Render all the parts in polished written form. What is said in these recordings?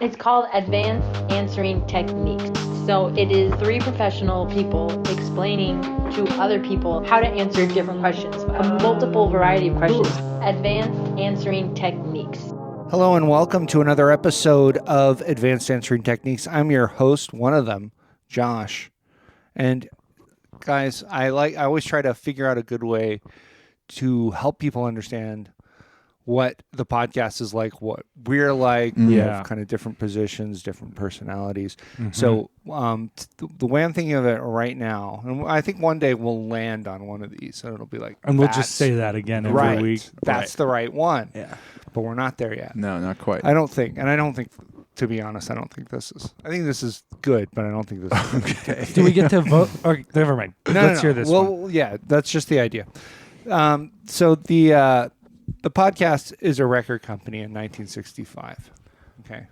It's called Advanced Answering Techniques. So it is 3 professional people explaining to other people how to answer different questions, a multiple variety of questions. Advanced Answering Techniques. Hello and welcome to another episode of Advanced Answering Techniques. I'm your host, one of them, Josh. And guys, I always try to figure out a good way to help people understand what the podcast is like, what we're like. We have kind of different positions, different personalities. So the way I'm thinking of it right now, and I think one day we'll land on one of these, and it'll be like, and we'll just say that again every week. That's the right one. Yeah, but we're not there yet. No, not quite. I don't think, to be honest, I think this is good, but I don't think this is okay. Do we get to vote? Or never mind. Let's hear this one. Well, yeah, that's just the idea. So the podcast is a record company in 1965. Okay.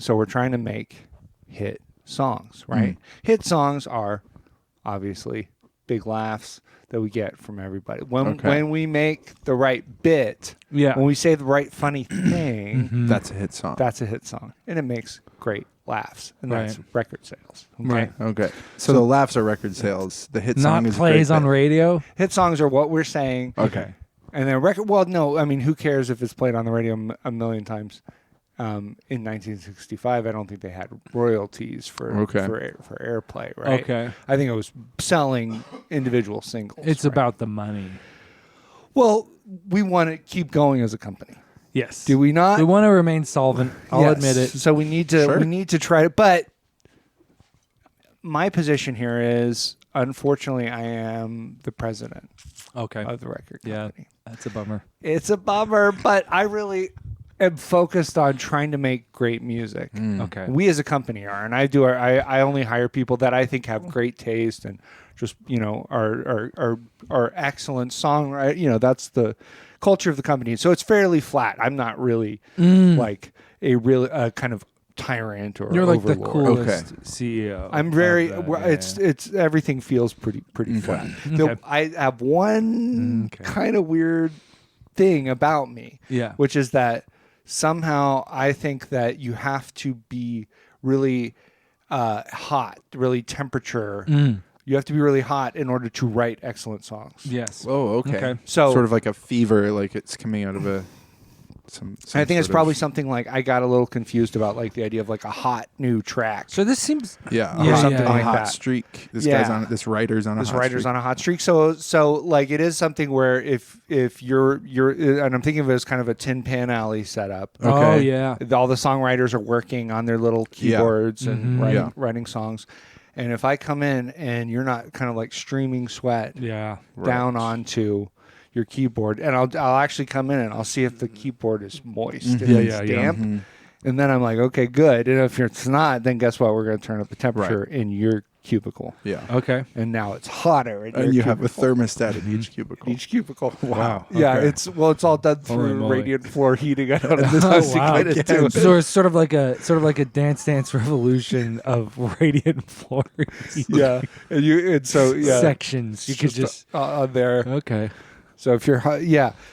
So we're trying to make hit songs, right? Hit songs are obviously big laughs that we get from everybody. When we make the right bit, when we say the right funny thing, that's a hit song. That's a hit song. And it makes great laughs. And that's record sales. Okay? Right. Okay. So the laughs are record sales. The hit song is plays on radio. Hit songs are what we're saying. Okay. And then record, well, no, I mean, who cares if it's played on the radio a million times? In 1965, I don't think they had royalties for airplay, right? Okay. I think it was selling individual singles. It's about the money. Well, we want to keep going as a company. Yes. Do we not? We want to remain solvent. I'll admit it. So we need to try to, but my position here is, unfortunately, I am the president of the record company. Yeah, that's a bummer. It's a bummer, but I really am focused on trying to make great music. Okay. We as a company are, and I only hire people that I think have great taste and just, are excellent songwriters. That's the culture of the company. So it's fairly flat. I'm not really like a really kind of tyrant or you're like overlord. the coolest CEO. I'm very. It's everything feels pretty flat. Okay. I have one kind of weird thing about me, which is that somehow I think that you have to be really hot, really temperature. You have to be really hot in order to write excellent songs. Yes. Oh, okay. So sort of like a fever, like it's coming out of a. I think it's probably something like I got a little confused about like the idea of like a hot new track. So this seems something like hot that. Streak. This writer's on a hot streak. On a hot streak. So like it is something where if you're and I'm thinking of it as kind of a Tin Pan Alley setup. Okay. Oh yeah. All the songwriters are working on their little keyboards and writing songs. And if I come in and you're not kind of like streaming sweat down onto your keyboard, and I'll actually come in and I'll see if the keyboard is moist, if it's damp, and then I'm like, okay, good. And if it's not, then guess what? We're going to turn up the temperature in your cubicle. Yeah. Okay. And now it's hotter. And you have a thermostat in each cubicle. Each cubicle. Wow. Okay. Yeah. It's all done through radiant floor heating. I don't know this. Wow. So it's sort of like a Dance Dance Revolution of radiant floor heating. Yeah. And sections. You could just on there. Okay. So if you're,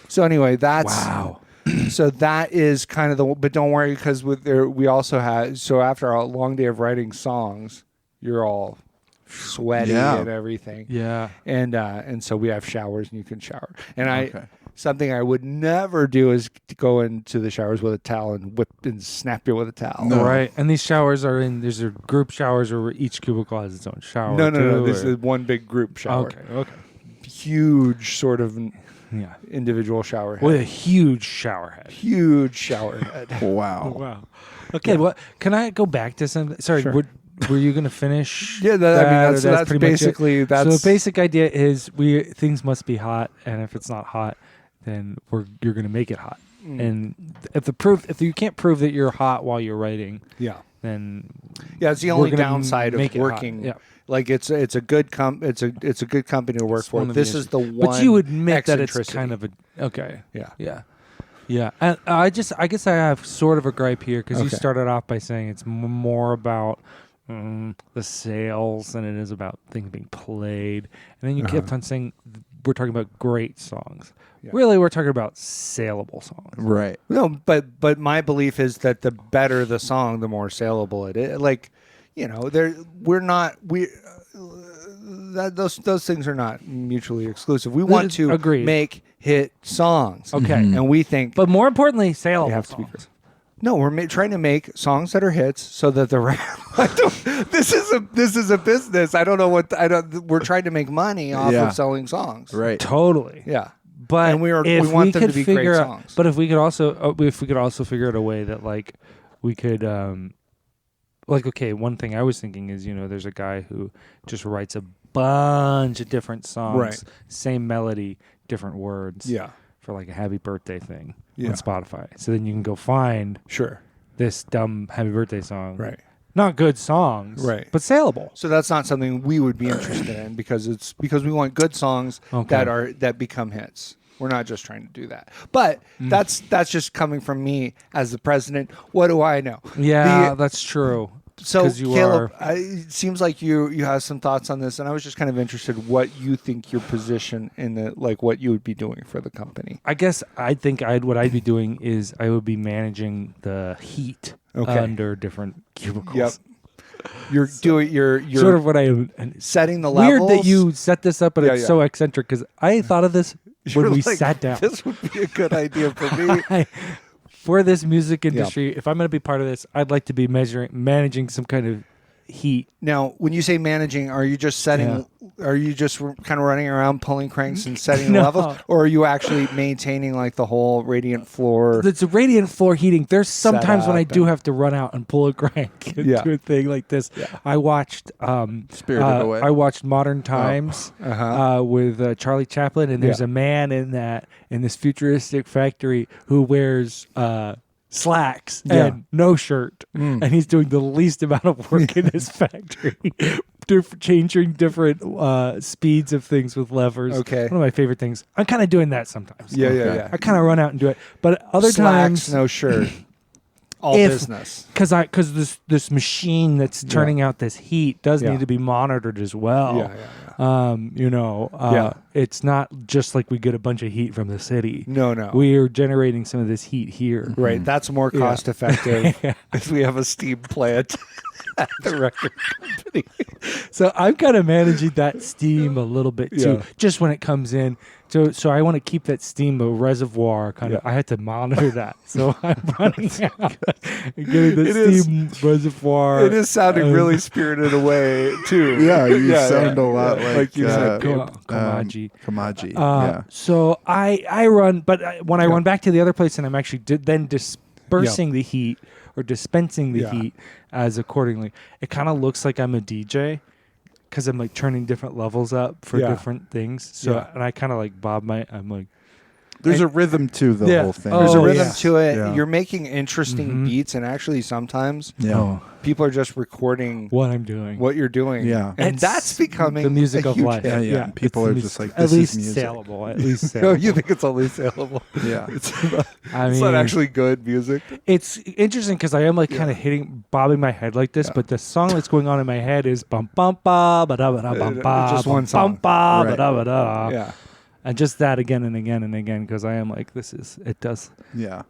So anyway, that's wow. So that is kind of but don't worry, because we also have. So after a long day of writing songs, you're all sweaty and everything. Yeah. And so we have showers and you can shower. And something I would never do is to go into the showers with a towel and whip and snap you with a towel. No. Right. And these showers there's group showers where each cubicle has its own shower. No. This is one big group shower. Okay. Huge sort of individual shower head. With a huge shower head. Huge shower head. Wow. Okay, can I go back to something? Sorry, sure. Were you going to finish? Yeah, that's pretty basically much So the basic idea is things must be hot, and if it's not hot, then you're going to make it hot. And if you can't prove that you're hot while you're writing, then it's the only downside of working. Yeah. Like it's a good company to work for. This is the one. But you admit that it's kind of yeah. And I guess I have sort of a gripe here because you started off by saying it's more about the sales than it is about things being played, and then you kept on saying we're talking about great songs. Yeah. Really, we're talking about saleable songs. Right. No, but my belief is that the better the song, the more saleable it is. Like, those things are not mutually exclusive. We want to Agreed. make hit songs. Okay. And we think But more importantly, saleable they have to be songs. great. No, we're trying to make songs that are hits so that this is a business. We're trying to make money off Yeah. of selling songs. Right. Totally. Yeah. But And we if want them could to be great figure out- songs. But if we could also figure out a way that like we could okay, one thing I was thinking is, there's a guy who just writes a bunch of different songs, Right. same melody, different words. Yeah. For like a happy birthday thing Yeah. on Spotify. So then you can go find Sure. this dumb happy birthday song. Right. Not good songs, Right. but saleable. So that's not something we would be interested in because we want good songs Okay. that become hits. We're not just trying to do that. But that's just coming from me as the president. What do I know? Yeah, that's true. So 'Cause you Caleb, it seems like you have some thoughts on this, and I was just kind of interested what you think your position in what you would be doing for the company. I guess I think what I'd be doing is I would be managing the heat under different cubicles. Yep. You're sort of what I am. setting the Weird levels. that you set this up, but Yeah, it's yeah. so eccentric because I thought of this You're when we like, sat down. This would be a good idea for me. For this music industry, if I'm going to be part of this, I'd like to be managing some kind of heat. Now, when you say managing, are you just setting? Yeah. Are you just kind of running around pulling cranks and setting No. levels, or are you actually maintaining like the whole radiant floor? It's a radiant floor heating. There's sometimes when I up do and- have to run out and pull a crank and Yeah. do a thing like this. Yeah. I watched Spirited Away. I watched Modern Times with Charlie Chaplin, and there's Yeah. a man in this futuristic factory who wears slacks and no shirt, and he's doing the least amount of work in his factory, changing different speeds of things with levers. Okay. One of my favorite things. I'm kind of doing that sometimes. Yeah, Okay. I kind of run out and do it, but other Slacks, times no shirt, all If- business. because this machine that's turning out this heat does Yeah. need to be monitored as well. Yeah. Yeah. It's not just like we get a bunch of heat from the city. No. We are generating some of this heat here. Right, that's more cost effective if we have a steam plant at the record company. So I'm kind of managing that steam a little bit too, Yeah. just when it comes in. So I want to keep that steam a reservoir kind of. Yeah. I had to monitor that. So I'm running out and getting the It is- steam reservoir. It is sounding really Spirited Away too. Yeah, you sound a lot like you said. Komaji. Komaji. So I run, but when I run back to the other place and I'm actually then dispersing the heat or dispensing the heat as accordingly, it kind of looks like I'm a DJ because I'm like turning different levels up for different things. So and I kind of like I'm like, There's a rhythm to the Yeah. whole thing. There's a Oh, rhythm yeah. to it. Yeah. You're making interesting beats, and actually sometimes Yeah. people are just recording what I'm doing. what you're doing. Yeah. and It's that's becoming the music a of huge life. hit. Yeah. it's People the are music- just like, at this is least music. saleable. At least No, saleable. you think it's only saleable? Yeah. It's I not mean, actually good music. It's interesting because I am like kind of bobbing my head like this, but the song that's going on in my head is bum bum ba ba da ba da bum ba Just one bum song. bum ba ba Right. da ba da. Yeah. And just that again and again and again because I am like it does. Yeah.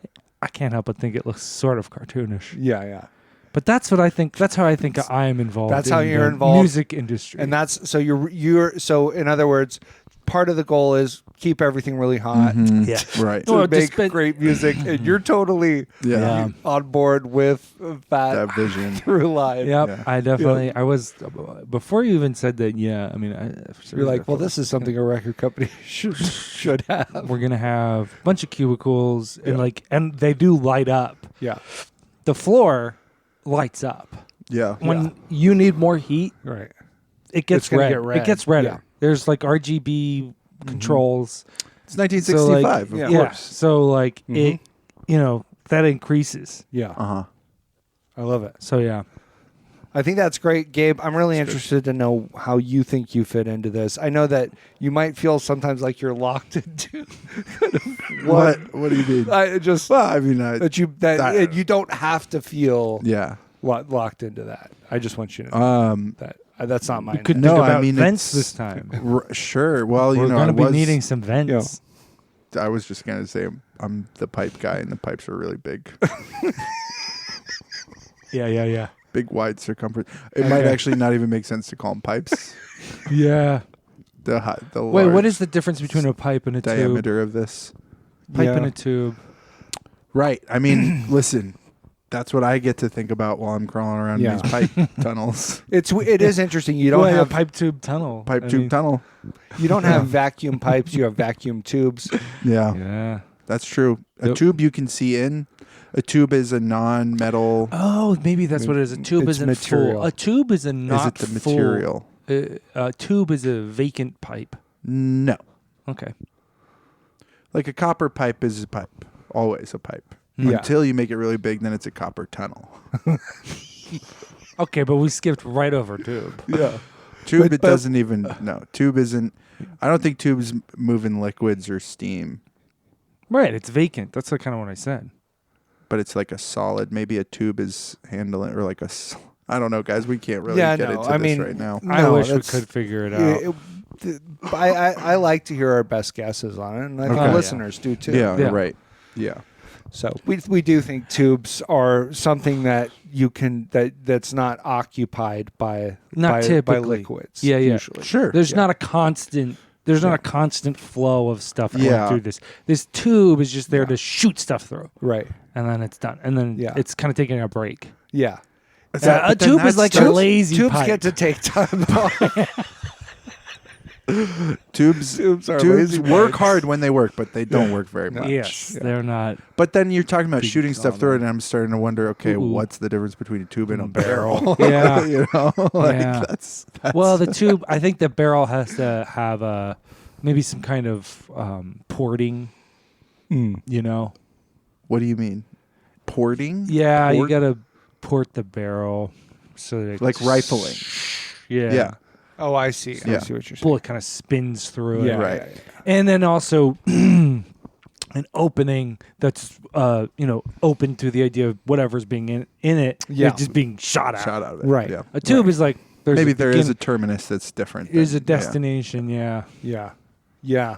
I can't help but think it looks sort of cartoonish. Yeah. But that's what I think. That's how I think I am involved. That's in how you're the involved. Music industry. And that's so you're so in other words, part of the goal is keep everything really hot. yeah. Right. To Well, make just- great music, and you're totally Yeah. on board with that, That vision. through line. Yep, Yeah. I definitely. I was before you even said that. Yeah, I mean, You're like, well, this is something a record company should have. we're gonna have a bunch of cubicles and they do light up. Yeah, The floor lights up Yeah. when you need more heat. right. It gets It's gonna red. get red. It gets redder. Yeah. There's like RGB controls. It's 1965, so, of yeah. course. So like it, that increases. Yeah, Uh-huh. I love it. So yeah. I think that's great, Gabe. I'm really interested to know how you think you fit into this. I know that you might feel sometimes like you're locked into kind of What do you mean? I just Well, I mean, that you don't have to feel yeah. locked into that. I just want you to know that That's not mine. We could No, think I about mean, vents it's- this time. Sure. Well, We're you know, going to be I was- needing some vents. I was just gonna say I'm the pipe guy, and the pipes are really big, Yeah. big, wide circumference. It might Okay. actually not even make sense to call them pipes. Yeah. The Wait, what large is the difference between a pipe and a tube? diameter of this? Pipe Yeah. and a tube. Right. I mean, listen, that's what I get to think about while I'm crawling around Yeah. these pipe tunnels. It is interesting. You don't Wait, have a pipe tube tunnel. Pipe I tube mean, tunnel. you don't have vacuum pipes. You have vacuum tubes. Yeah, Yeah. that's true. A Yep. tube you can see in. A tube is a non-metal. Oh, maybe that's what it is. A tube It's isn't material. full. A tube is a Is not it the full- material? A tube is a vacant pipe. No. Okay. Like a copper pipe is a pipe. Always a pipe. Yeah. Until you make it really big, then it's a copper tunnel. Okay, but we skipped right over tube. Yeah. Tube, But- it doesn't even. No. Tube isn't. I don't think tubes move in liquids or steam, Right, it's vacant. That's kind of what I said. but it's like a solid. Maybe a tube is handling, or like I don't know, guys. We can't really Yeah, get no, into I this mean, right now. I No, wish we that's- could figure it out. I like to hear our best guesses on it, and I think Okay. listeners do too. Yeah, Yeah. right. Yeah. So we do think tubes are something that you can that's not occupied by Not by typically. liquids. Yeah. Usually. Sure. There's Yeah. not a constant. There's not a constant flow of stuff going Yeah. through this. This tube is just there to shoot stuff through, Right. and then it's done. And then Yeah. it's kind of taking a break. Yeah. A But then tube is that's like a tubes- lazy Tubes pipe. get to take time off. Tubes Tubes are tubes lazy work pipes. hard when they work, but they don't work very much. Yes, Yeah. they're not. But then you're talking about Big shooting stuff through it, problem. and I'm starting to wonder, okay, Ooh. what's the difference between a tube and a Barrel. barrel? Yeah. you know, like Yeah. that's Well, the tube. I think the barrel has to have maybe some kind of porting. You know. what do you mean? Porting? Yeah, you Port? gotta port the barrel so that Like rifling. Yeah. Yeah. Oh, I see. I Yeah. see what you're saying. Bullet kind of spins through Yeah, it. right. yeah, yeah. And then also an opening that's open to the idea of whatever's being in it. Yeah. It's just being shot at. Shot out of it. Right. Yeah. A tube is like there's Maybe a there is a begin- terminus that's different. is a than- yeah. destination. Yeah. Yeah. Yeah.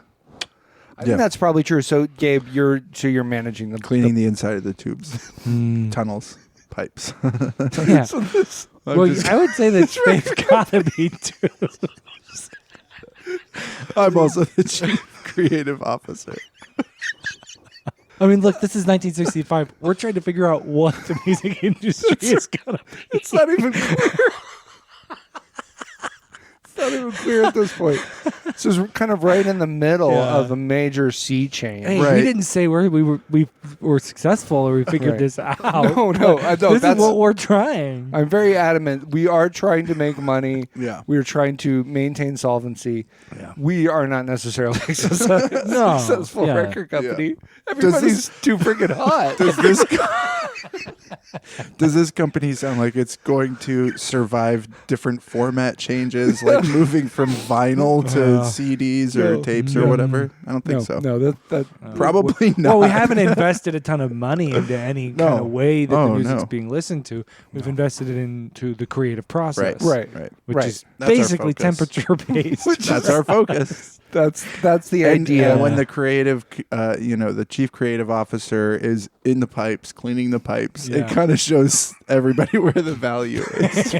I Yeah. think that's probably true. So, Gabe, you're managing the Cleaning the inside of the tubes, Mm. tunnels, pipes. Yeah. I'm Well, just- I would say that they've gotta be tubes. I'm also the chief creative officer. I mean, look, this is 1965. We're trying to figure out what the music industry is gonna be. It's not even clear. It's not even clear at this point. This is kind of right in the middle Yeah. of a major sea change. Hey, Right. we didn't say we were successful or we figured Right. this out. No, This is that's what we're trying. I'm very adamant. We are trying to make money. Yeah. We are trying to maintain solvency. Yeah. We are not necessarily a successful yeah. record company. Yeah. Everybody's too freaking hot. Does this company sound like it's going to survive different format changes, like moving from vinyl to CDs or No. tapes No. or whatever? I don't think No, so. no, that Probably not. Well, we haven't invested a ton of money into any No. kind of way that Oh, the music's no. being listened to. We've invested it into the creative process, Right. Right. which Right. is That's our basically focus. temperature based. That's our focus. that's the And idea. when the creative, the chief creative officer is in the pipes, cleaning the pipes, Yeah. it kind of shows everybody where the value is.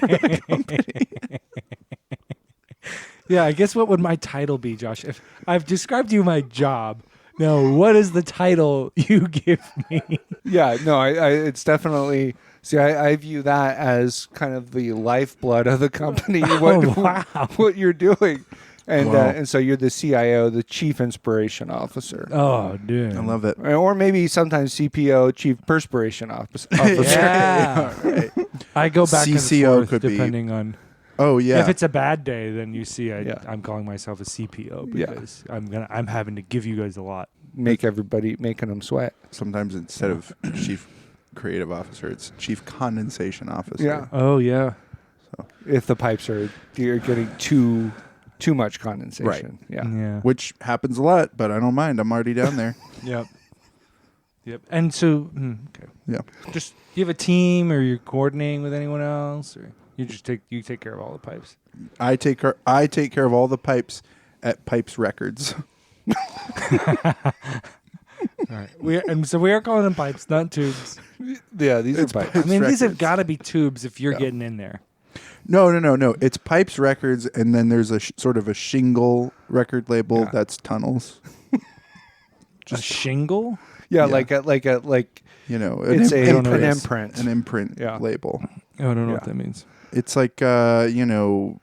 Yeah, I guess what would my title be, Josh? If I've described you my job, now what is the title you give me? Yeah, no, I it's definitely. See, I view that as kind of the lifeblood of the company. What, wow. what you're doing, and Wow. and so you're the CIO, the Chief Inspiration Officer, Oh, dude. I love it. or maybe sometimes CPO, Chief Perspiration Officer. Yeah. Right. I go back CCO and forth could be- depending on Oh yeah. if it's a bad day. Then you see, Yeah. I'm calling myself a CPO Yeah. because I'm having to give you guys a lot. making them sweat. Sometimes instead of chief creative officer, it's chief condensation officer. Yeah. Oh yeah. If the pipes you're getting too much condensation. Right. Yeah. Yeah. Which happens a lot, but I don't mind. I'm already down there. Yep. Yep. And so, okay. Yeah. Just do you have a team, or you're coordinating with anyone else, or You take care of all the pipes. I take care of all the pipes at Pipes Records. All right. We are calling them pipes, not tubes. Yeah, these It's are pipes. I mean, these have Records. got to be tubes if you're getting in there. No. It's Pipes Records, and then there's a sort of a shingle record label Yeah. that's Tunnels. A shingle? Yeah, Yeah. like You know, it's I don't know an this. imprint. An imprint Yeah. label. Oh, I don't know Yeah. what that means. It's like You'll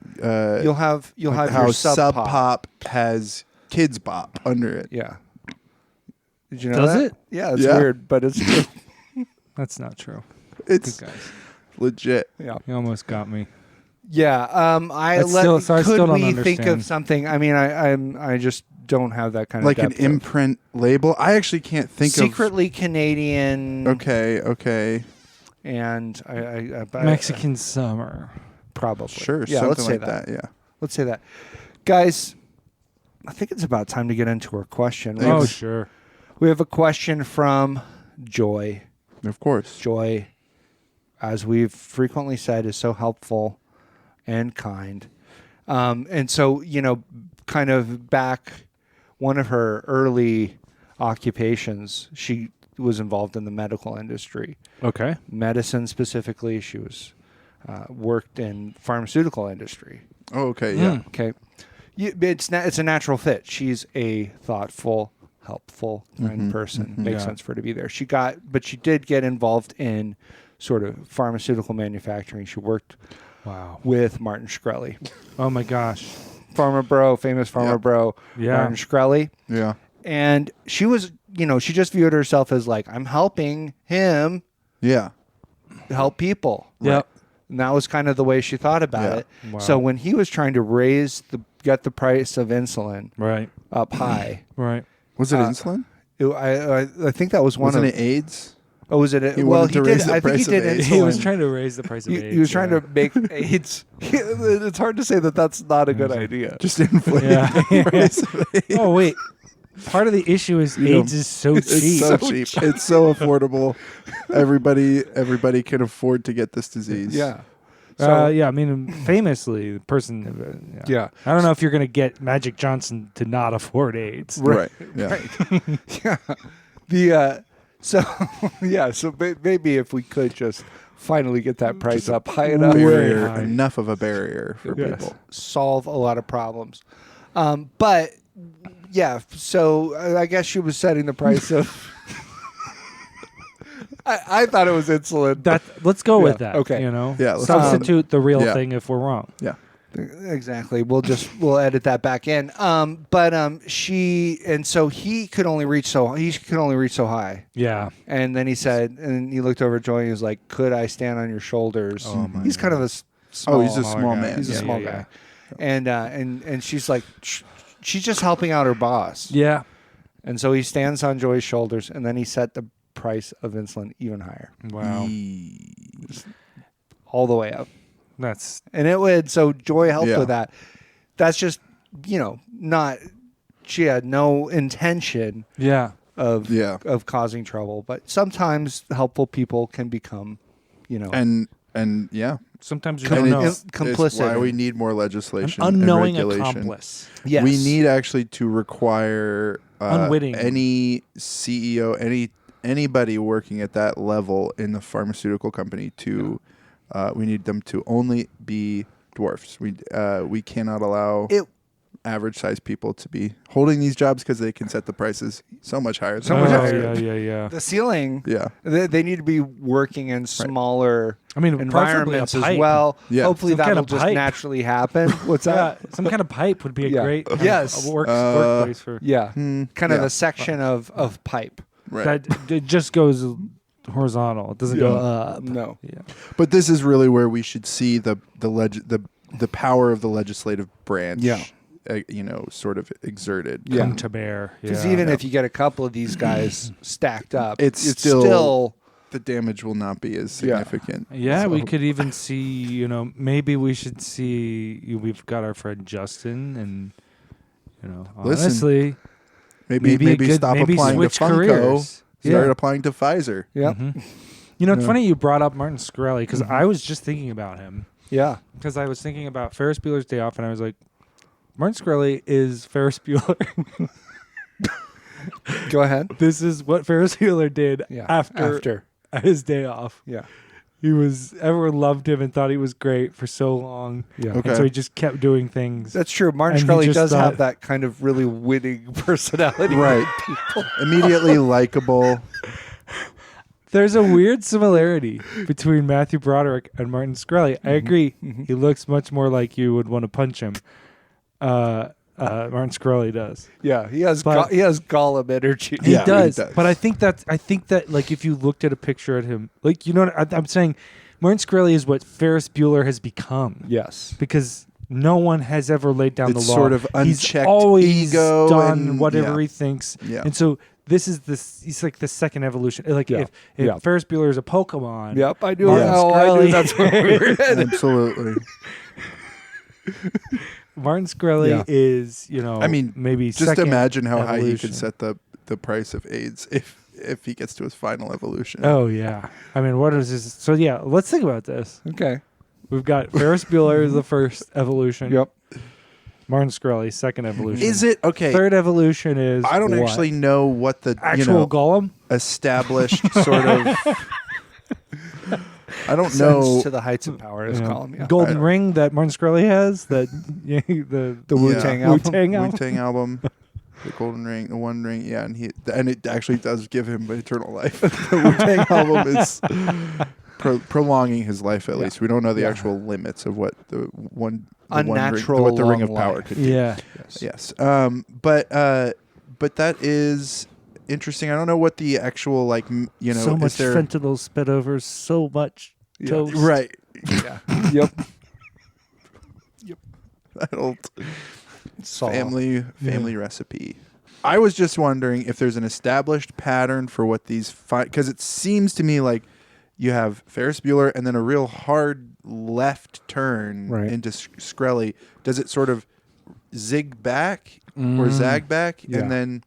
have like how how your sub pop. Pop has Kids Bop under it. Yeah. Did you know Does that? it? Yeah, it's Yeah. weird, but it's true. That's not true. It's Good guys. legit. Yeah. You almost got me. Yeah. I That's still- so I could still don't we think understand. of something? I mean, I just don't have that kind Like of an depth of- imprint label. I actually can't think secretly Canadian. of. Okay. And I Mexican summer. probably Sure. Yeah, something let's say like that. Yeah. Let's say that, guys. I think it's about time to get into our question. We Oh, have, sure. we have a question from Joy. Of course. Joy, as we've frequently said, is so helpful and kind. And so, kind of back, one of her early occupations, she was involved in the medical industry, Okay. medicine specifically. She was worked in pharmaceutical industry. Oh, okay. Yeah. Okay, it's a natural fit. She's a thoughtful, helpful, kind person. Makes Yeah. sense for her to be there. But she did get involved in sort of pharmaceutical manufacturing. She worked Wow. with Martin Shkreli, Oh my gosh. famous farmer Yeah. bro, Yeah. Martin Shkreli. Yeah. And she was, she just viewed herself as like, I'm helping him Yeah. help people. Yep. And that was kind of the way she thought about Yeah. it. Wow. So when he was trying to get the price of insulin Right. up high, Right. Was it insulin? I think that was one Wasn't of. it AIDS? Oh, was it? He Well, wanted he to did. raise the I think he price of did AIDS. insulin. He was trying to raise the price of AIDS. He was trying yeah. to make AIDS. It's hard to say that that's not a good idea. Just inflating Yeah. the price of AIDS. Oh wait. Part of the issue is You know, AIDS is so cheap. It's so cheap. It's so affordable. Everybody can afford to get this disease. Yeah. So yeah, I mean, famously, the person. Yeah. I don't know if you're going to get Magic Johnson to not afford AIDS. Right. Yeah. yeah. The so yeah. So maybe if we could just finally get that price up high enough, Barrier, high. enough of a barrier for Yes. people. solve a lot of problems. But yeah, so I guess she was setting the price of. I thought it was insulin. Let's go with Yeah, that. okay. Yeah, let's- Substitute the real yeah. thing if we're wrong. Yeah. Exactly. We'll edit that back in. So he could only reach so high. Yeah. And then he said, and he looked over at Joy and he was like, "Could I stand on your shoulders?" Oh, my he's kind of a small. Oh, he's a smaller small guy. man. He's a Yeah, small yeah, guy. And she's like, she's just helping out her boss. Yeah. And so he stands on Joy's shoulders, and then he set the price of insulin even higher, Wow. all the way up. That's And it would, so Joy helped Yeah. with that. That's just, not, she had no intention yeah. of Yeah. of causing trouble, but sometimes helpful people can become, And yeah. Sometimes you Com- don't know. it's- complicit. It's why we need more An legislation. unknowing and regulation. accomplice. yes. We need actually to require Unwitting. any CEO, anybody working at that level in the pharmaceutical company to. We need them to only be dwarfs. We cannot allow it. average sized people to be holding these jobs because they can set the prices so much higher. So than much Oh, higher. yeah. The ceiling. Yeah. They need to be working in smaller I mean, environments preferably a as pipe. well. Yeah. Hopefully Some kind that'll of just pipe. naturally happen. What's Yeah, that? some kind of pipe would be a Yeah. great kind Yes. of workplace for Yeah. Kind of yeah. a section of pipe. Right. that. It just goes horizontal. It doesn't go Yeah. up. No. Yeah. But this is really where we should see the power of the legislative branch. Yeah. Sort of exerted. Yeah. Come to bear. Because Yeah. even if you get a couple of these guys stacked up, It's still- The damage will not be as Yeah. significant. Yeah, we So- could even see, maybe we should see, we've got our friend Justin and, Listen, honestly, Maybe a good- stop maybe applying to switch Funko. careers. Start Yeah. applying to Pfizer. yeah. Mhm. It's funny you brought up Martin Shkreli because I was just thinking about him. Yeah. because I was thinking about Ferris Bueller's Day Off, and I was like, Martin Shkreli is Ferris Bueller. Go ahead. This is what Ferris Bueller did Yeah. after his day off. Yeah. Everyone loved him and thought he was great for so long. Yeah. Okay. And so he just kept doing things. That's true. Martin And he Shkreli just does thought- have that kind of really winning personality. Right. Immediately likable. There's a weird similarity between Matthew Broderick and Martin Shkreli. I agree. He looks much more like you would want to punch him. Martin Shkreli does. Yeah, he has But- he has Gollum energy. He Yeah, does. he does. But I think that like if you looked at a picture of him, like you know what I'm saying, Martin Shkreli is what Ferris Bueller has become. Yes. Because no one has ever laid down It's the law. sort of He's unchecked always ego done and- whatever yeah. he thinks. Yeah. And so he's like the second evolution. Like Yeah. if Yeah. Ferris Bueller is a Pokemon. Yep, I knew. Martin Oh, I knew Shkreli- that's where we were headed. Absolutely. Martin Shkreli Yeah. is, I mean, maybe Just second imagine how high he evolution. could set the price of AIDS if he gets to his final evolution. Oh yeah. I mean, what is this? So yeah, let's think about this. Okay. We've got Ferris Bueller is the first evolution. Yep. Martin Shkreli, second evolution. Is it okay? Third evolution is I don't what? actually know what the actual Gollum. established sort of. I don't Ascends know. to the heights of power, as Yeah. Gollum. Yeah. Golden I- Ring that Martin Shkreli has. That the Wu-Tang Yeah. album. Wu-Tang album. Wu-Tang album, the Golden Ring, the One Ring, yeah, and it actually does give him eternal life. The Wu-Tang album is prolonging his life at least. We don't know the actual limits of what the Unnatural what the Ring of long Power life. could do. Yeah. Yes. But that is interesting. I don't know what the actual so much is there fentanyl spit over so much toast. right. Yeah. Yep. Adult Saw. family recipe. I was just wondering if there's an established pattern for what these because it seems to me like you have Ferris Bueller and then a real hard left turn Right. into Shkreli. Does it sort of zig back or zag back, Yeah. and then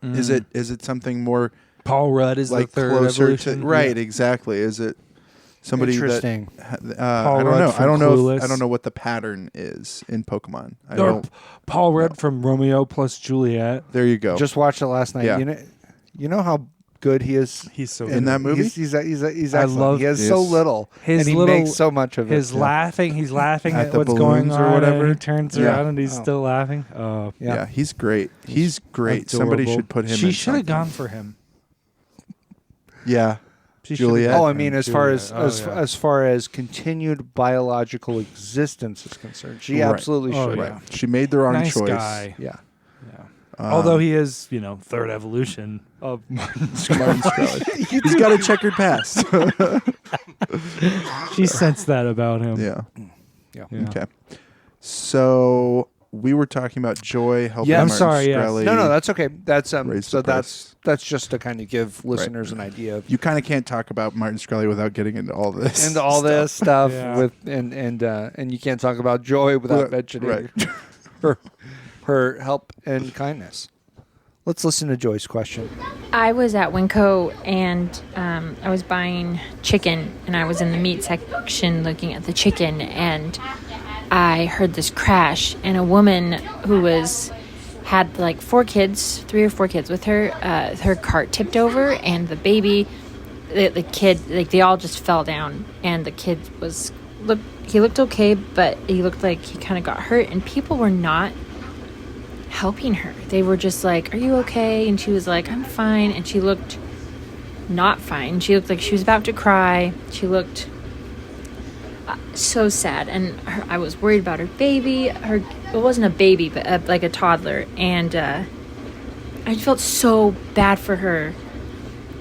is it something more Paul Rudd is like the third closer evolution. to right? Exactly. Is it somebody Interesting. that Paul I don't Rudd know. from I don't know. Clueless. I don't know what the pattern is in Pokemon. I Or don't. Paul Rudd from Romeo plus Juliet. There you go. Just watched it last night. Yeah. You know how good he is He's so In that movie? He's excellent. I love he has so his- little, his and he little- makes so much of it. His laughing, he's laughing At at, the what's going balloons or on, whatever. and he turns Yeah. around and he's Oh. still laughing. Oh, Yeah, he's great. He's great. Somebody adorable. should put him. She in should have something. gone for him. Yeah, She should've Juliet. gone Oh, for I mean, him. as far as Juliet. Oh, yeah. as far as continued biological existence is concerned, she Right. absolutely Oh, should. yeah. right. She made the wrong nice choice. guy. Yeah. Yeah. Um, Although he is, third evolution of Martin Shkreli. He's got a checkered past. she sensed that about him. yeah. Yeah. Yeah. Okay. So we were talking about Joy helping Yeah, I'm Martin sorry, yes. Shkreli. No, that's okay. That's Raise so the that's just to kind of give listeners an idea of You kind of can't talk about Martin Shkreli without getting into all this. into all this stuff Yeah. with and you can't talk about Joy without mentioning Right. her help and kindness. Let's listen to Joy's question. I was at Winco and I was buying chicken, and I was in the meat section looking at the chicken, and I heard this crash, and a woman who had like 4 kids, 3 or 4 kids with her, her cart tipped over, and the baby, the kid, like they all just fell down, and the kid he looked okay, but he looked like he kind of got hurt, and people were not helping her. They were just like, "Are you okay?" And she was like, "I'm fine." And she looked not fine. She looked like she was about to cry. She looked so sad, and I was worried about her baby. It wasn't a baby, but like a toddler, and I felt so bad for her.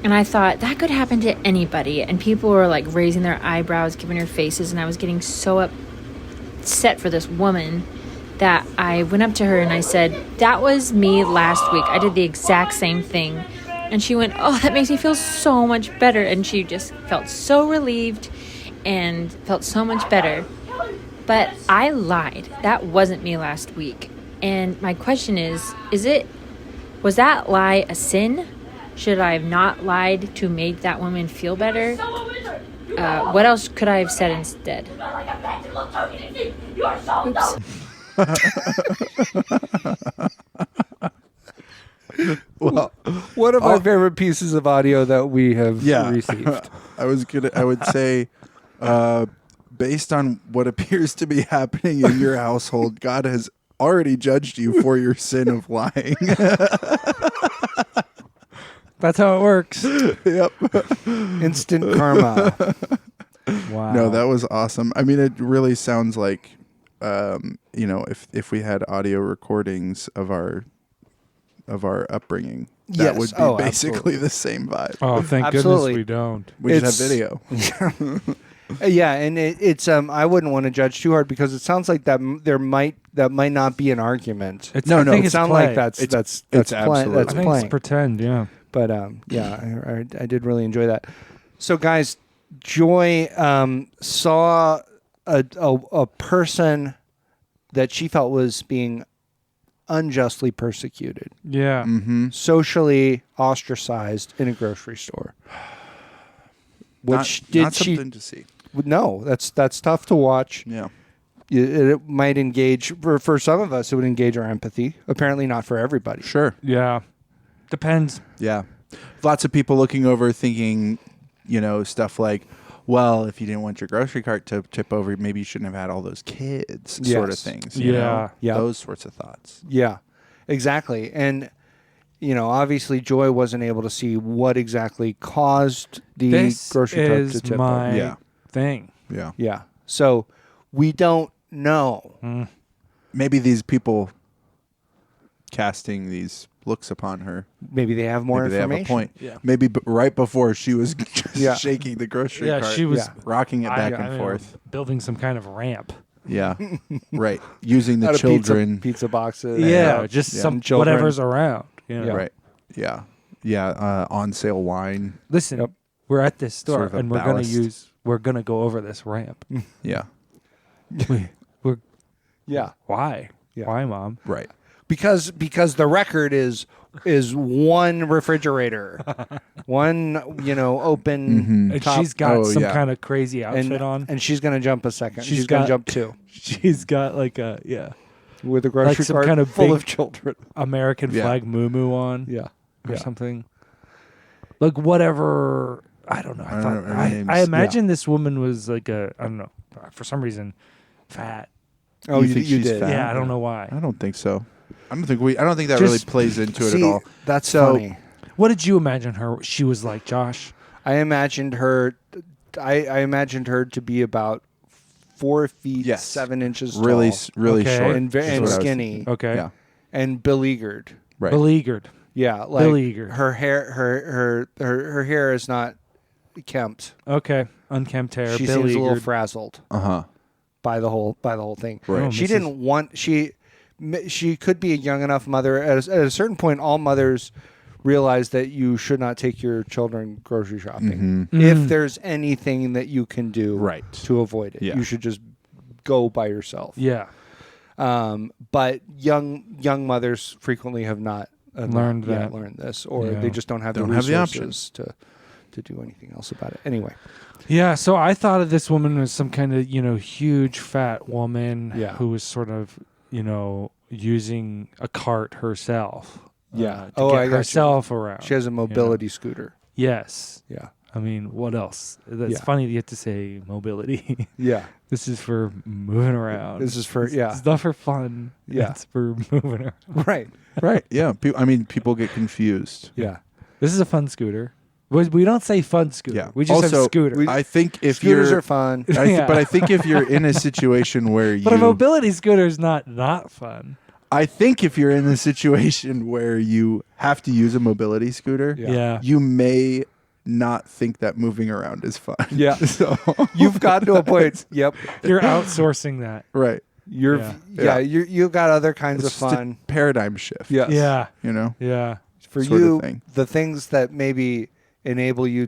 And I thought that could happen to anybody, and people were like raising their eyebrows, giving her faces, and I was getting so upset for this woman that I went up to her and I said, "That was me last week. I did the exact same thing." And she went, "Oh, that makes me feel so much better." And she just felt so relieved and felt so much better. But I lied. That wasn't me last week. And my question is was that lie a sin? Should I have not lied to make that woman feel better? what else could I have said instead? Oops. Well, One of my favorite pieces of audio that we have yeah. received. I would say, based on what appears to be happening in your household, God has already judged you for your sin of lying. That's how it works. Yep. Instant karma. Wow. No, that was awesome. I mean, it really sounds like, if we had audio recordings of our upbringing, that Yes. would be Oh, basically the same vibe. Oh, thank Absolutely. goodness we don't. We just have video. Yeah, and it's I wouldn't want to judge too hard because it sounds like that that might not be an argument. It's, No, I no, think It it's sounds play. like that's It's play, absolutely- that's I think playing. it's pretend. Yeah. But yeah, I did really enjoy that. So guys, Joy saw a person that she felt was being unjustly persecuted, Yeah. Mm-hmm. socially ostracized in a grocery store. Which did not she? something to see. No, that's tough to watch. Yeah. It might engage for some of us. It would engage our empathy. Apparently, not for everybody. Sure. Yeah. Depends. Yeah. Lots of people looking over thinking, stuff like, well, if you didn't want your grocery cart to tip over, maybe you shouldn't have had all those kids, sort of Yes. things. Yeah. Yeah. Those sorts of thoughts. Yeah, exactly. And obviously, Joy wasn't able to see what exactly caused the This grocery cart to is tip my over. Yeah. thing. Yeah. Yeah. So we don't know. Maybe these people casting these looks upon her, Maybe they have more maybe they have information. a point. Yeah. Maybe right before she was just Yeah. shaking the grocery Yeah, cart, she was Yeah. rocking it back I and mean, forth. building some kind of ramp. Yeah. Right. Using the Out of children. pizza boxes. Yeah, just Yeah. some Children. whatever's around. You know? Yeah. Right. Yeah. Yeah. On sale wine. Listen, Yep. we're at this store Sort of a and ballast. we're gonna go over this ramp. Yeah. we're Yeah. why? Yeah. Why, Mom? Right. Because the record is one refrigerator, one open. Mm-hmm. And top- she's got some yeah. kind of crazy outfit and on. and she's gonna jump a second. She's She's gonna got- jump two She's got like a with a grocery some cart kind of full big- of children. American Yeah. flag moo on Yeah. or Yeah. something. Like whatever. I don't know. I don't know her I names. imagine this woman was like I don't know, for some reason, fat. Oh, You you, think you she's did. fat? Yeah, I don't know why. I don't think so. I don't think that Just- really plays into it See, at all. That's So- funny. What did you imagine she was like, Josh? I imagined her. I imagined her to be about 4 feet Yes. 7 inches Really, tall, really Okay. short. and, is and what I was skinny, thinking. Okay. Yeah. and beleaguered. Right. Beleaguered. Yeah, like Beleaguered. her hair. Her hair is not kempt. Okay. Unkempt hair. She seems a little beleaguered. frazzled Uh-huh. by the whole thing. Right. Oh, She Mrs. didn't want she could be a young enough mother. At a certain point, all mothers realize that you should not take your children grocery shopping. Mhm. If there's anything that you can do Right. to avoid it, Yeah. you should just go by yourself. Yeah. But young mothers frequently have not Learned that. learned this, or Yeah. they just don't have Don't the have the resources to do anything else about it. Anyway, Yeah, so I thought of this woman as some kind of, huge fat woman Yeah. who was sort of, using a cart herself. Yeah. To Oh, get I got you. herself around. she has a mobility scooter. Yes. Yeah. I mean, what else? That's Yeah. funny that you have to say mobility. Yeah. This is for moving around. This is for It's not for fun. Yeah. It's for moving around. right. Right. Yeah. People get confused. Yeah. This is a fun scooter. We don't say fun scooter. Yeah. We just Also, have scooter. I think if Scooters you're are fun. Yeah. But I think if you're in a situation where but a mobility scooter is not fun. I think if you're in a situation where you have to use a mobility scooter, Yeah. you may not think that moving around is fun. Yeah. So You've got to a point. Yep. You're outsourcing that. right. You're Yeah. you've got other kinds It's of just fun. a paradigm shift. Yes. Yeah. You know? Yeah. For sort of you, thing. the things that maybe enable you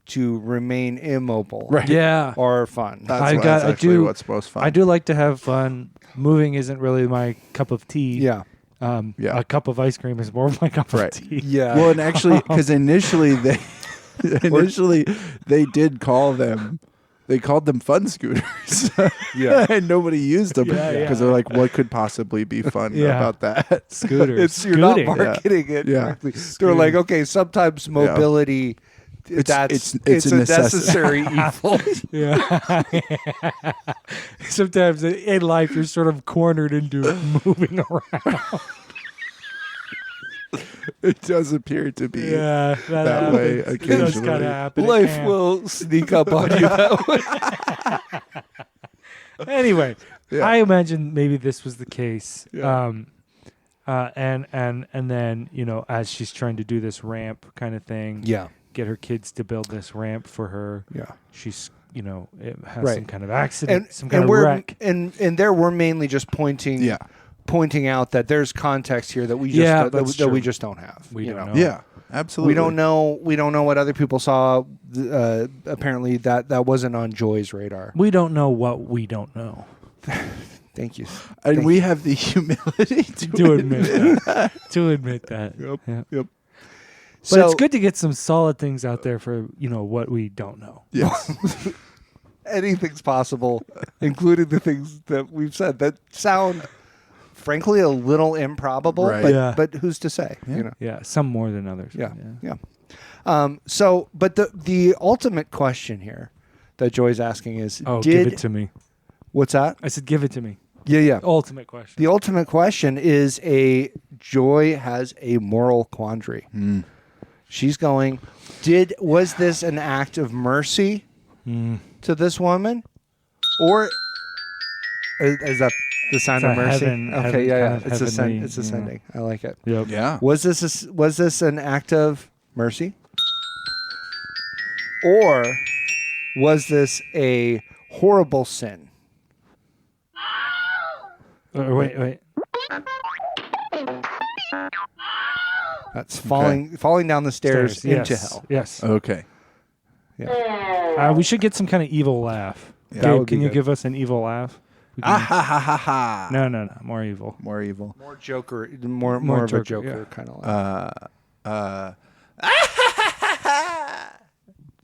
to remain immobile Right. Yeah. are fun. That's, I that's I actually do- what's most fun. I do like to have fun. Moving isn't really my cup of tea. Yeah. Yeah. A cup of ice cream is more of my cup Right. of tea. Yeah. Well, and actually, because initially they did call them they called them fun scooters. Yeah. And nobody used them Yeah, because yeah. they're like, what could possibly be fun Yeah. about that? Scooters. You're not Scooting. marketing it Yeah. correctly. They're like, okay, sometimes mobility, it's a necessity. necessary evil. Yeah. Sometimes in life you're sort of cornered into moving around. It does appear to be. Yeah, that way happens. It does occasionally. kind of happen. It Life can. will sneak up on you that way. Anyway, Yeah. I imagine maybe this was the case. Yeah. And then as she's trying to do this ramp kind of thing, Yeah. get her kids to build this ramp for her. Yeah. She's it has Right. some kind of accident, And some kind of we're wreck. and there we're mainly just pointing out that there's context here that we just Yeah, that that's we true. just don't have. We you don't know. know. Yeah, absolutely. We don't know what other people saw. Apparently that wasn't on Joy's radar. We don't know what we don't know. Thank you. And Thank we have the humility To admit that. To admit that. Yep. Yeah. Yep. But it's good to get some solid things out there for what we don't know. Yes. Anything's possible, including the things that we've said that sound, frankly, a little improbable. Right. But, Yeah. but who's to say? You know. Yeah, some more than others. Yeah. So, but the ultimate question here that Joy's asking is, Oh, give it to me. What's that? I said, give it to me. Yeah. Ultimate question. The ultimate question is Joy has a moral quandary. She's going, was this an act of mercy to this woman? Or is that the sound It's of a mercy? heaven- Okay, heaven yeah. kind of It's heavenly, it's ascending. I like it. Yep. Yeah. Was this an act of mercy? Or was this a horrible sin? Wait. That's falling down the stairs into yes. hell. Yes. Okay. We should get some kind of evil laugh. Yeah. That Gabe, would be can you good. give us an evil laugh? We Ah can- ha ha ha ha. No. More evil. More evil. More Joker, more of a Joker, Joker yeah. kind of.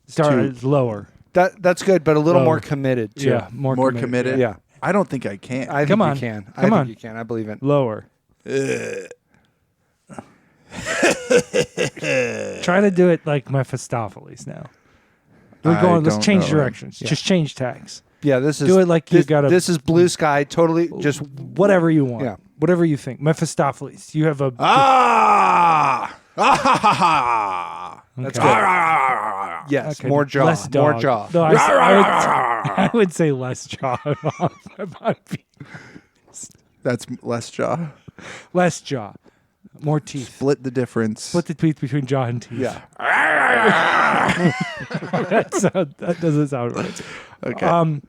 Sorry, it's lower. That's good, but a little Lower. more committed too. Yeah, more committed. Yeah. I don't think I can. I think Come on. you can. Come I on. think you can. I believe it. Lower. Try to do it like Mephistopheles now. We're I going. Let's don't change know. directions. Yeah. Just change tags. Yeah, this is Do it like you this, gotta- This is blue sky. Totally, just Whatever you want. Yeah. Whatever you think. Mephistopheles. You have a. Ah! Ah ha ha ha! that's Okay. good. Yes, Okay, more jaw. less More dog. jaw. No, I would say less jaw. That's less jaw. Less jaw. More teeth. Split the difference. Split the teeth between jaw and teeth. Yeah. That doesn't sound right. Okay.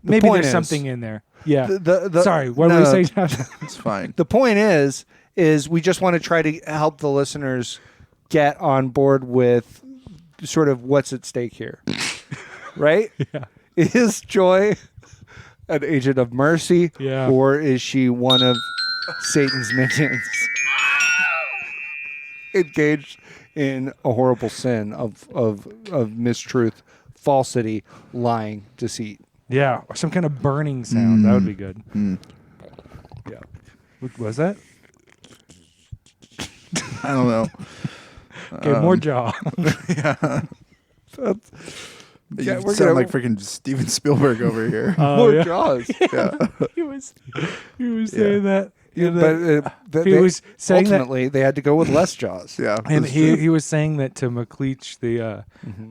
Maybe point there's is- something in there. Yeah. The- Sorry, what no, were you saying? It's fine. The point is we just want to try to help the listeners get on board with sort of what's at stake here, right? Yeah. Is Joy an agent of mercy, Yeah. or is she one of Satan's minions, engaged in a horrible sin of mistruth, falsity, lying, deceit? Yeah, or some kind of burning sound. That would be good. Yeah. Was that? I don't know. Okay, more jaw. Yeah, You we're sound gonna- like freaking Steven Spielberg over here. More yeah. jaws. Yeah. He was saying that. Yeah, that- but he was saying that. ultimately they had to go with less jaws. Yeah. And that's true. he was saying that to McLeach,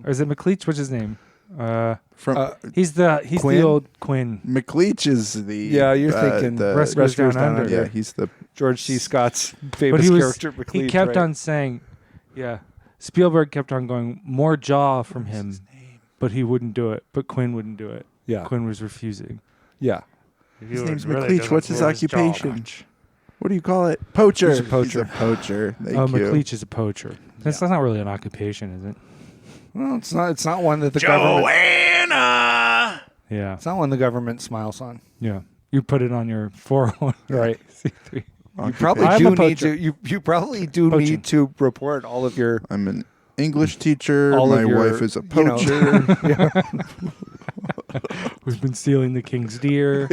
or is it McLeach? What's his name? From He's Quinn? the old Quinn. McLeach is the Yeah, you're thinking the Rescuers Down Under. Yeah, he's the George C. Scott's But famous he was character. McLeach, he kept right? on saying, yeah. Spielberg kept on going more jaw from him, but he wouldn't do it. But Quinn wouldn't do it. Yeah, Quinn was refusing. yeah. His name's McLeach. What's his occupation? What do you call it? Poacher. He's a poacher. He's a poacher. Thank Oh, you. McLeach is a poacher. That's not really an occupation, is it? Well, it's not. It's not one that the government. Joanna. Yeah. It's not one the government smiles on. Yeah. You put it on your 401. Right. C3. You probably I'm do a need poacher. to. You probably do Poaching. need to report all of your. I'm an English teacher. All of My your, wife is a you know, poacher. We've been stealing the king's deer.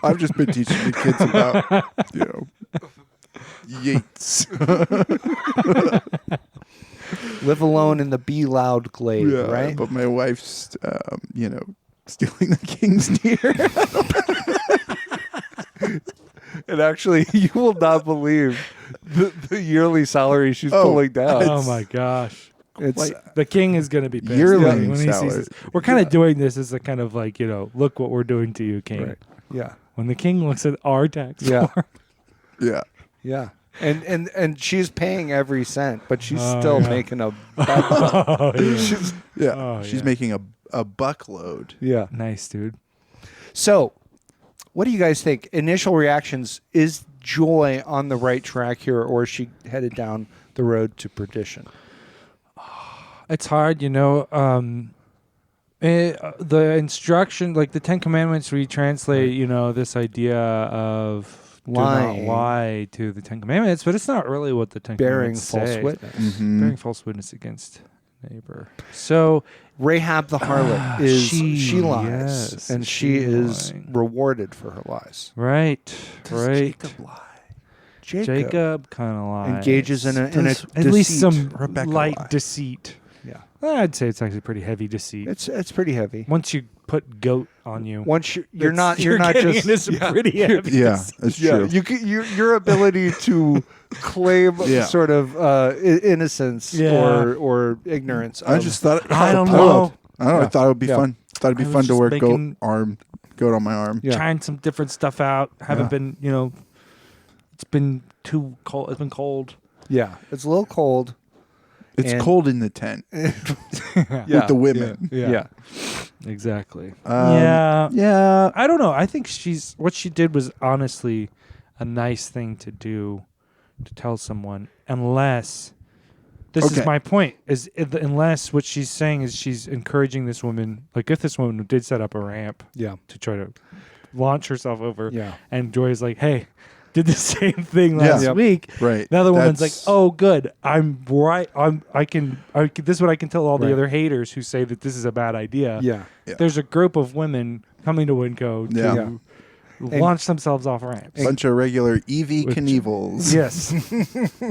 I've just been teaching the kids about, Yeats. Live alone in the be loud glade, right? But my wife's, stealing the king's deer. And actually, you will not believe the yearly salary she's pulling down. Oh my gosh. It's The king is going to be pissed Yearly when he sees salary. this. We're kind of doing this as a kind of like, look what we're doing to you, king. right. Yeah, When the king looks at our tax Yeah. form. Yeah. yeah. And she's paying every cent, but she's Oh, still yeah. making a buck. Oh, yeah. She's- Yeah. Oh, She's yeah. making a buckload. yeah. Nice, dude. So, what do you guys think? Initial reactions: is Joy on the right track here, or is she headed down the road to perdition? It's hard, the instruction, like the Ten Commandments, we translate, this idea of Lying. do not lie to the Ten Commandments, but it's not really what the Ten Bearing Commandments false say. witness. Mhm. Bearing false witness against neighbor. So Rahab the harlot is she lies, yes, and she is lying. rewarded for her lies. right. lie. Jacob kind of lies. engages in a Does- at least some Rebecca light lie? deceit. Yeah, I'd say it's actually pretty heavy deceit. it's pretty heavy. Once you put goat on you, Once you're That's- not you're getting just into some pretty heavy. Yeah, deceit. that's yeah. true. You can, your ability to claim Yeah. sort of innocence Yeah. or ignorance. I of- just thought I don't I know. I don't know. Yeah. I thought it would be Yeah. fun. Thought it'd be I was fun to just wear making- goat on my arm. Yeah. Trying some different stuff out. Haven't Yeah. been, it's been too cold. It's been cold. yeah, it's a little cold. It's And- cold in the tent Yeah. with the women. Yeah. Exactly. Yeah. I don't know. I think what she did was honestly a nice thing to do, to tell someone, unless this Okay. is my point, unless what she's saying is she's encouraging this woman, like if this woman did set up a ramp Yeah. to try to launch herself over, Yeah. and Joy is like, hey, did the same thing last Yep. week. Right. Now the woman's like, That's- "Oh, good. I'm right. I can. This is what I can tell all the Right. other haters who say that this is a bad idea. Yeah. Yeah. There's a group of women coming to Winco to Yeah. Yeah. launch themselves off ramps. bunch of regular EV With- Knievels. Yes.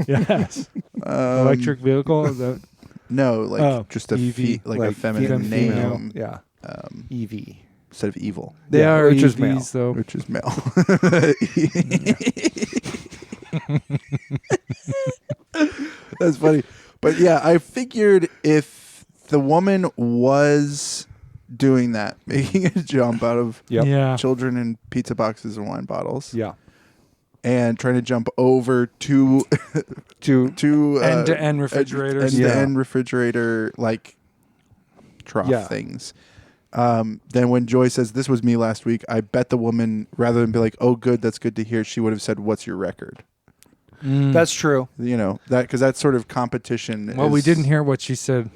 Yes. Electric vehicle. Is that, No, like Oh, just a EV, like a feminine female. name Yeah. EV. instead of evil, they Yeah, are which is EVs, though. which is male. That's funny. But yeah, I figured if the woman was doing that, making a jump out of Yep. Yeah. children in pizza boxes and wine bottles, Yeah. and trying to jump over to To End-to-end refrigerators. end refrigerator like trough Yeah. things. Then when Joy says this was me last week, I bet the woman, rather than be like, "Oh, good, that's good to hear," she would have said, "What's your record?" that's true. That because that sort of competition. Well, we is- didn't hear what she said.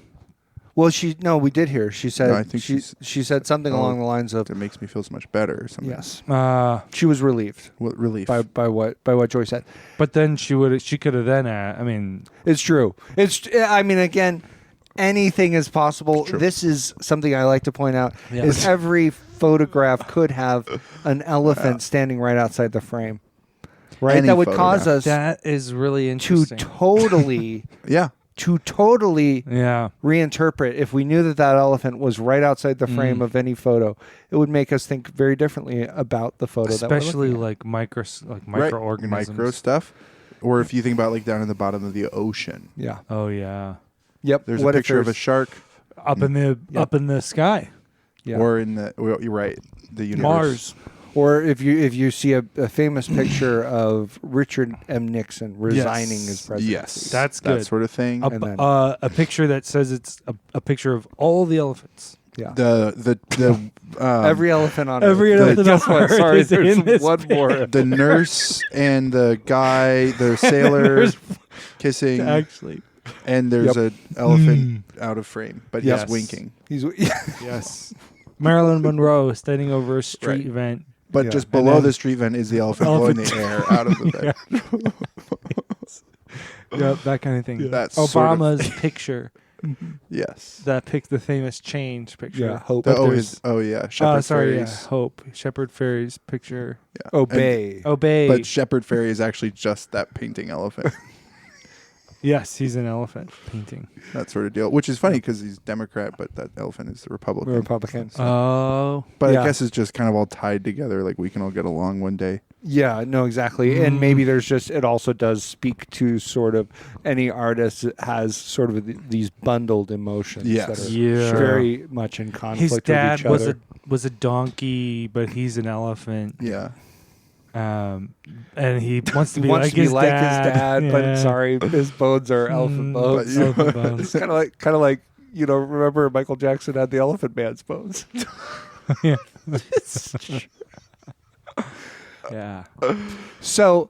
Well, we did hear. She said No, I think she said something Oh. along the lines of That makes me feel so much better. Or something. yes. Uh, She was relieved What relief? by what Joy said. but then she could have then. I mean, It's true. I mean, again, anything is possible. True. This is something I like to point out. Yeah. Is every photograph could have an elephant standing right outside the frame, right? Any that would cause photograph. us that is really to interesting. totally yeah. Yeah. reinterpret. If we knew that elephant was right outside the frame Mm. of any photo, it would make us think very differently about the photo. Especially that we're looking like Right. microorganisms. Micro stuff. Or if you think about like down in the bottom of the ocean, at. Yeah. Oh yeah. Yep. there's What a if picture of a there's- shark, Up in the Yep. up in the sky. Yeah. or in the. Well, you're right. The universe. Mars. Or if you see a famous picture of Richard M. Nixon resigning his presidency. Yes, That's that good. sort of thing. A, And then- a picture that says it's a picture of all the elephants. Yeah. The Every elephant on every Earth. elephant Guess on what? Earth Sorry, is there's in this one more. the nurse and the guy, the sailor Nurse- kissing, Actually. and there's Yep. a elephant out of frame, but Yes. he's winking. He's Yes. Marilyn Monroe standing over a street Right. event. But Yeah. just And below then- the street vent is the elephant blowing Elephant. the air out of the vent. Yep, that kind of thing. That's sort of- Obama's picture Yes. the famous change picture. Yeah, Hope. But Oh, there's- Shepherd sorry, Fairies. Hope. Shepherd Fairies picture. Yeah. Obey. Obey. But Shepherd Fairy is actually just that painting elephant. Yes, he's an elephant painting. That sort of deal. Which is funny because he's Democrat, but that elephant is the Republican. Republican. Oh. But Yeah. I guess it's just kind of all tied together. Like we can all get along one day. Yeah, no, exactly. And maybe there's just, it also does speak to sort of any artist that has sort of these bundled emotions Yes. that are Yeah. very much in conflict His with dad each was other. was a donkey, but he's an elephant. Yeah. And he wants to be wants like to be his like dad. his dad, Yeah. but sorry, his bones are elephant bones. But you- Elephant bones. It's kind of like remember Michael Jackson had the Elephant Man's bones. Yeah. Yeah. So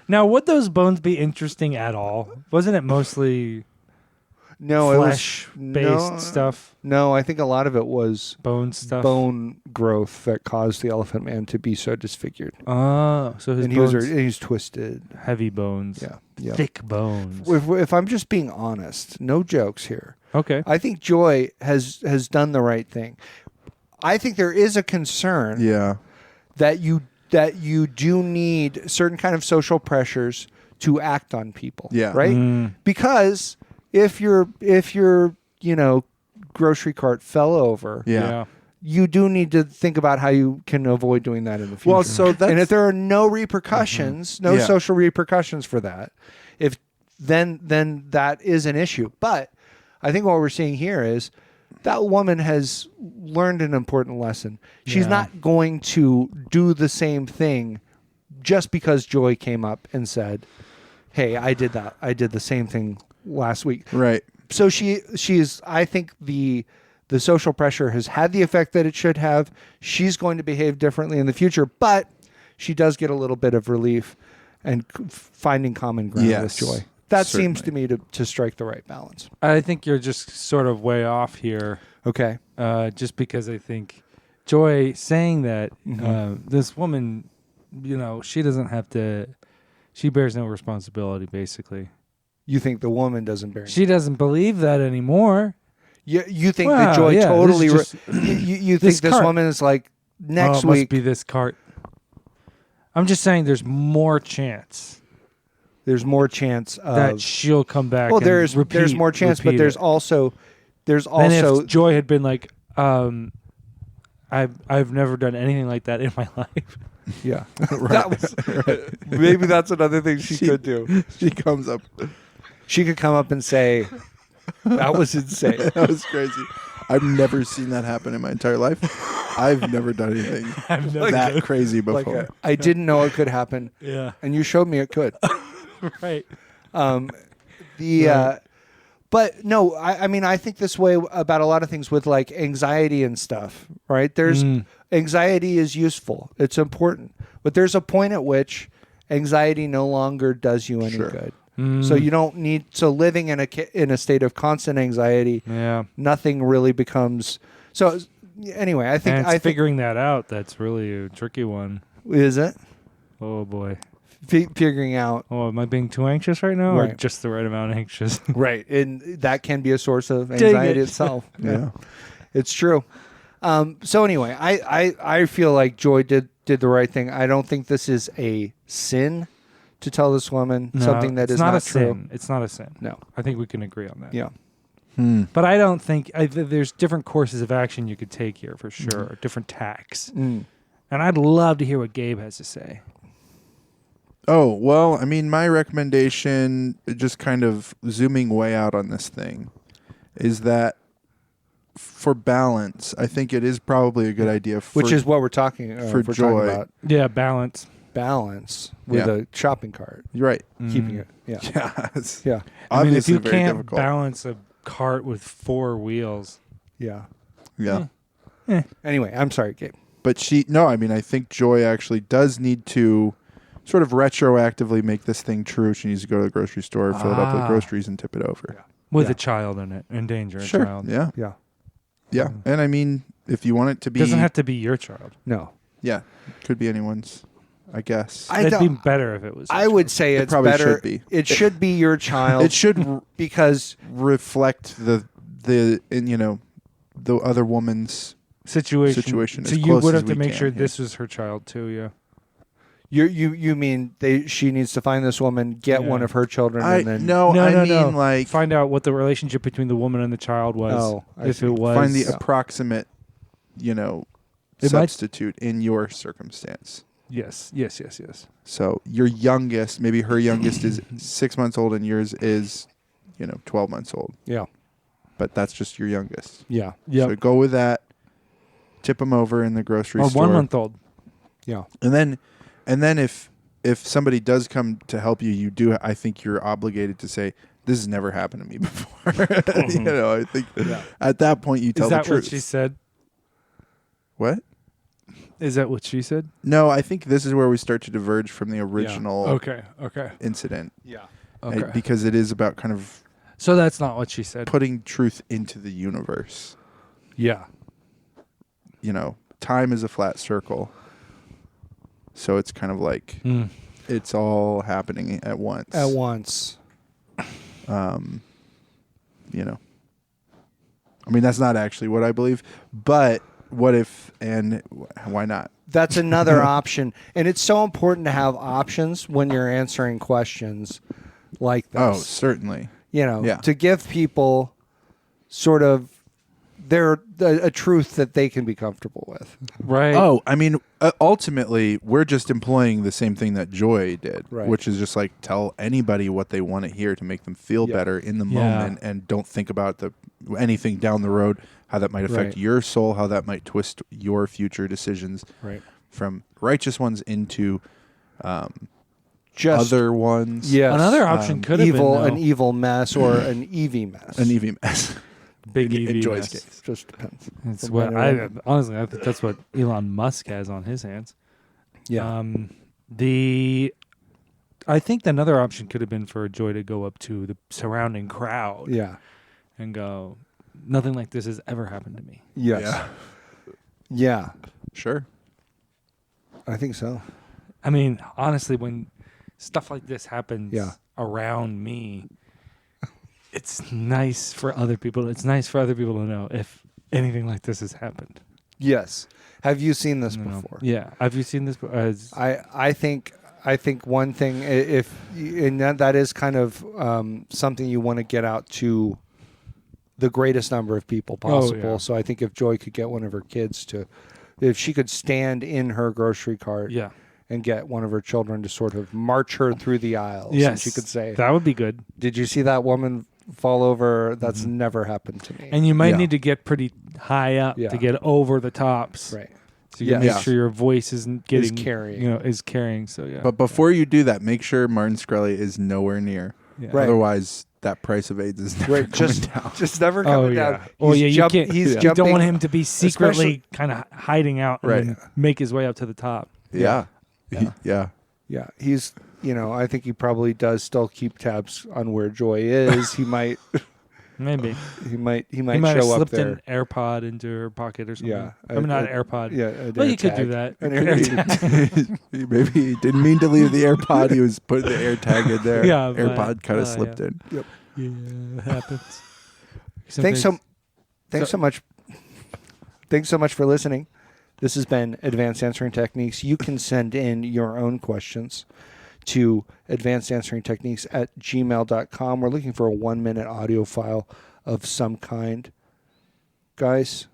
Now, would those bones be interesting at all? Wasn't it mostly no, flesh-based stuff? No, I think a lot of it was Bone stuff? bone growth that caused the Elephant Man to be so disfigured, Oh, so his and bones, he's twisted. heavy bones. Yeah, yeah. Thick bones. If I'm just being honest, no jokes here. Okay. I think Joy has done the right thing. I think there is a concern Yeah. that you do need certain kind of social pressures to act on people. Yeah. Right? Mm. Because if your grocery cart fell over, Yeah. you do need to think about how you can avoid doing that in the future. Well, so that's and if there are no repercussions, no Yeah. social repercussions for that, then that is an issue. But I think what we're seeing here is that woman has learned an important lesson. She's Yeah. not going to do the same thing just because Joy came up and said, "Hey, I did that. I did the same thing last week." right. So she's I think the social pressure has had the effect that it should have. She's going to behave differently in the future, but she does get a little bit of relief and finding common ground Yes, with Joy. That seems to certainly. me to strike the right balance. I think you're just sort of way off here, Okay. just because I think Joy saying that Mm-hmm. this woman, she doesn't have to. She bears no responsibility, basically. You think the woman doesn't bear? She doesn't believe that anymore. You think Wow, that Joy yeah, totally? this is You this think this cart. woman is like next it must week? be this cart. I'm just saying, there's more chance There's more chance that of. she'll come back. Well, and there's repeat, more chance, but repeat there's it. also Then if Joy had been like, I've never done anything like that in my life. yeah. That was, maybe that's another thing she could do. She comes up. She could come up and say, "That was insane." That was crazy. I've never seen that happen in my entire life. I've never done anything that crazy Like before. I didn't know it could happen, Yeah. and you showed me it could. Right. But no, I mean, I think this way about a lot of things with like anxiety and stuff, right? There's anxiety is useful. It's important. But there's a point at which anxiety no longer does you any Sure. good. So you don't need, so living in a state of constant anxiety, Yeah. nothing really becomes, so anyway, I think, And it's figuring that out. That's really a tricky one. is it? Oh boy. Figuring out. Oh, am I being too anxious right now, or Right. just the right amount anxious? Right. And that can be a source of Dang anxiety it. itself. Yeah. It's true. So anyway, I feel like Joy did the right thing. I don't think this is a sin to tell this woman something that it's is not not a true. sin. It's not a sin. No. I think we can agree on that. Yeah. But I don't think there's different courses of action you could take here for sure. Different tacks. Mm. And I'd love to hear what Gabe has to say. Oh, well, I mean, my recommendation, just kind of zooming way out on this thing, is that for balance, I think it is probably a good idea for Which is what we're talking for if we're Joy. talking about Yeah, balance. balance with Yeah. a shopping cart, You're right. keeping it. Yeah. Yeah. It's Yeah. I mean, if obviously you very can't difficult. balance a cart with 4 wheels, Yeah. Yeah. Anyway, I'm sorry, Gabe. But I think Joy actually does need to sort of retroactively make this thing true. She needs to go to the grocery store, fill it up with Ah. groceries, and tip it over. with Yeah. a child in it, endanger a Sure. child. Yeah. Yeah. Yeah. And I mean, if you want it to be. Doesn't have to be your child. No. Yeah. Could be anyone's. I guess. I It'd be don't- better if it was. I would say It it's probably better. should be. It should be your child. It should because reflect the other woman's situation. as So you close would as have to we make can, sure yeah. this was her child too. Yeah. you mean she needs to find this woman, get Yeah. one of her children, I and then No, like find out what the relationship between the woman and the child was. Oh, I if see. it was find the approximate, It might- substitute in your circumstance. yes. So your youngest, maybe her youngest is 6 months old and yours is, 12 months old. yeah, But that's just your youngest. yeah, So go with that. Tip them over in the grocery Or store. 1 month old. yeah. And then if somebody does come to help you, I think you're obligated to say, this has never happened to me before. I think at that point you tell Is that the truth. what she said? What? Is that what she said? No, I think this is where we start to diverge from the original Okay. incident. Yeah. Okay. Because it is about kind of So that's not what she said. putting truth into the universe. Yeah. Time is a flat circle. So it's kind of like Mm. it's all happening at once. At once. I mean, that's not actually what I believe, but what if and why not? That's another option, and it's so important to have options when you're answering questions like this. Oh, certainly. Yeah. To give people sort of a truth that they can be comfortable with. Right. Oh, I mean, ultimately, we're just employing the same thing that Joy did, Right. which is just like tell anybody what they want to hear to make them feel Yeah. better in the Yeah. moment, and don't think about anything down the road, how that might affect Right. your soul, how that might twist your future decisions Right. from righteous ones into Just other ones. yes, Another option could have evil, been an evil mess or an Evie mess. An EV mess. big in EV Joy's mess. case. Just depends. It's From what one I to the honestly I think that's what Elon Musk has on his hands. Yeah. I think another option could have been for Joy to go up to the surrounding crowd yeah. and go, "Nothing like this has ever happened to me." Yes. Yeah. Yeah. Sure. I think so. I mean, honestly, when stuff like this happens Yeah. around me, it's nice for other people. It's nice for other people to know if anything like this has happened. Yes. Have you seen this You know? before? Yeah. Have you seen this? I think one thing, and that is kind of something you want to get out to the greatest number of people possible. Oh, yeah. So I think if Joy could get one of her kids if she could stand in her grocery cart Yeah. and get one of her children to sort of march her through the aisles, and Yes. she could say, that would be good. "Did you see that woman fall over? That's never happened to me." And you might Yeah. need to get pretty high up Yeah. to get over the tops. right. So you Yes. make Yeah. sure your voice isn't getting carrying. is carrying. So yeah. But before you do that, make sure Martin Shkreli is nowhere near. yeah. Right. Otherwise, that price of AIDS is never Right, coming just down. just never Oh coming yeah. down. Oh He's yeah. jump- You can't. He's You jumping. don't want him to be secretly especially- kind of hiding out and Right. then make his way up to the top. Yeah. Yeah. Yeah. Yeah, he's. I think he probably does still keep tabs on where Joy is. He might. Maybe He might he might have show up slipped an an AirPod into her pocket or something. Yeah, I mean not an AirPod. Yeah, Well, you could do that. An air tag. Maybe he didn't mean to leave the AirPod. He was putting the air tag in there. Yeah, but- AirPod kind of oh, slipped yeah. in. Yeah, it happens. Thanks Sometimes- so much. Thanks so much for listening. This has been Advanced Answering Techniques. You can send in your own questions to advancedansweringtechniques@gmail.com. We're looking for a 1-minute audio file of some kind. Guys,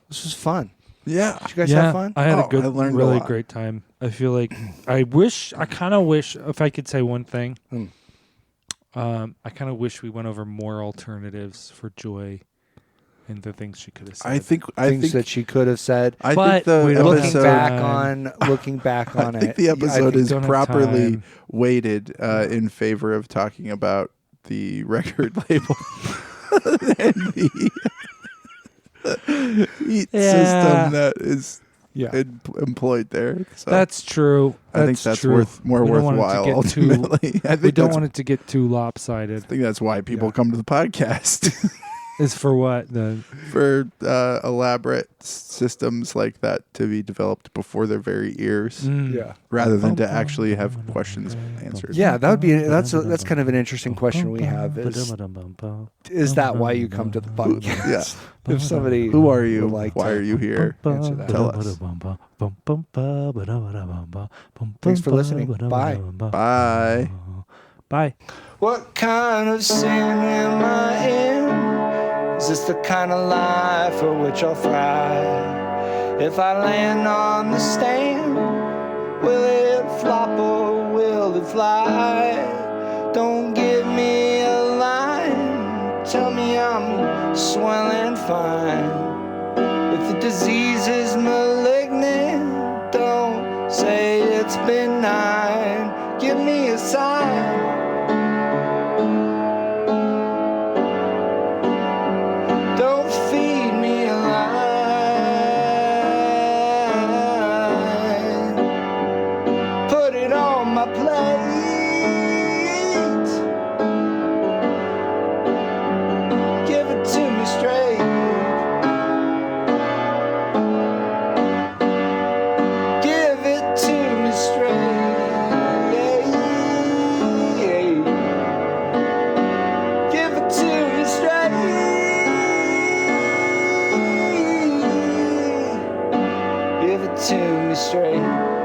this was fun. Yeah. Did you guys have fun? I had Oh, a good, I learned a really lot. great time. I feel like I kind of wish, if I could say one thing, I kind of wish we went over more alternatives for Joy and the things she could have said. I think Things that she could have said. I But think the we don't have Looking time. back on I it. think the episode think is don't have properly time. weighted in favor of talking about the record label and the heat Yeah. system that is Yeah. employed there. So That's true. I think that's true. more We don't want it to worthwhile. get too- Ultimately, I We think don't that's, want it to get too lopsided. I think that's why people come to the podcast. Is for what? for elaborate systems like that to be developed before their very ears, rather than to actually have questions answered. Yeah, that would be that's kind of an interesting question we have. Is that why you come to the podcast? Yeah. If somebody Who are you? would like Why to are you here? answer that. Tell us. Thanks for listening. Bye. Bye. Bye. What kind of sin am I in? Is this the kind of life for which I'll thrive? If I land on the stand, will it flop or will it fly? Don't give me a line, tell me I'm swelling fine. If the disease is malignant, don't say it's benign. Give me a sign. Don't feed me a line. Put it on my plate. Give it to me straight. Give it to me straight. Give it to me straight. Give it to me straight.